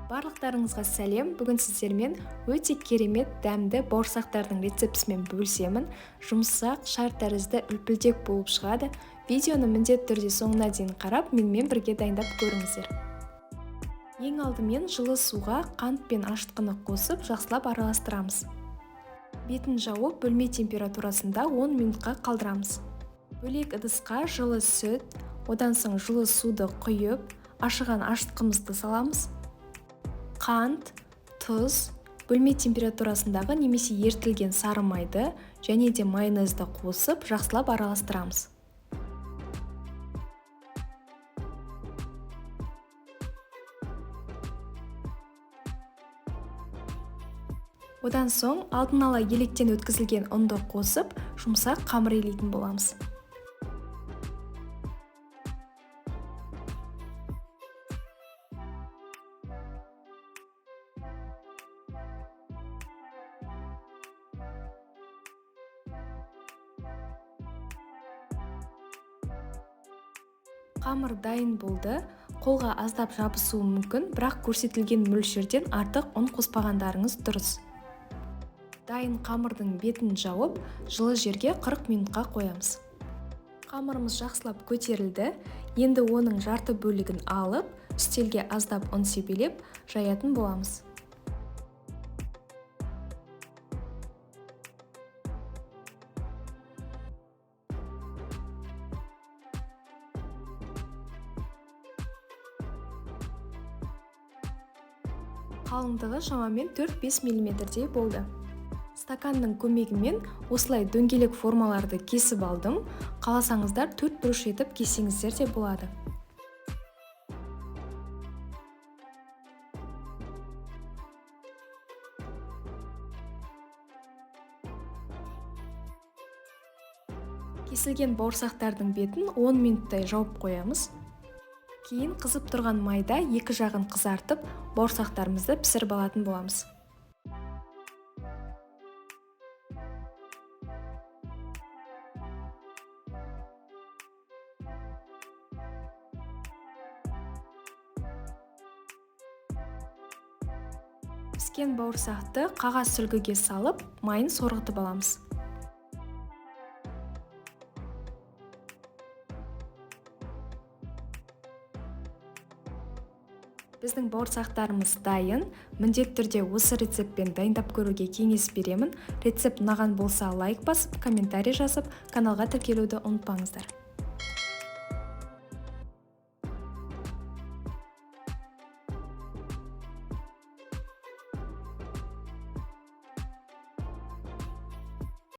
Барлықтарыңызға сәлем. Бүгін сіздермен өте керемет дәмді бауырсақтардың рецептісімен бөлісемін. Жұмсақ, шар тәрізді үлпілдек болып шығады. Видеоны міндетті түрде соңына дейін қарап, менімен бірге дайындап көріңіздер. Ең алдымен жылы суға қант пен ашытқыны қосып, жақсылап араластырамыз. Бетін жауып, бөлме температурасында 10 минутқа қалдырамыз. Бөлек ыдысқа жылы сүт, одан соң жылы суды құйып, ашыған ашытқымызды саламыз. Қант, тұз, бөлме температурасындағы немесе ерітілген сары майды және де майонезді қосып, жақсылап араластырамыз. Одан соң алдын ала електен өткізілген ұнды қосып, жұмсақ қамыр илейтін боламыз. Қамыр дайын болды. Қолға аздап жабысуы мүмкін, бірақ көрсетілген мөлшерден артық ұн қоспағандарыңыз дұрыс. Дайын қамырдың бетін жауып, жылы жерге 40 минутқа қоямыз. Қамырымыз жақсылап көтерілді. Енді оның жарты бөлігін алып, үстелге аздап ұн себелеп, жаятын боламыз. Қалыңдығы шамамен 4-5 мм болды. Стаканның көмегімен осылай дөңгелек формаларды кесіп алдым. Қаласаңыздар 4 бұрыш етіп кессеңіздер де болады. Кесілген бауырсақтардың бетін 10 минуттай жауып қоямыз. Кейін қызып тұрған майда екі жағын қызартып, бауырсақтарымызды пісіріп алатын боламыз. Піскен бауырсақты қағаз сүлгіге салып, майын сорғытып аламыз. Біздің бауырсақтарымыз дайын. Міндетті түрде осы рецептпен дайындап көруге кеңес беремін. Рецепт ұнаған болса лайк басып, комментарий жазып, каналға тіркелуді ұмытпаңыздар.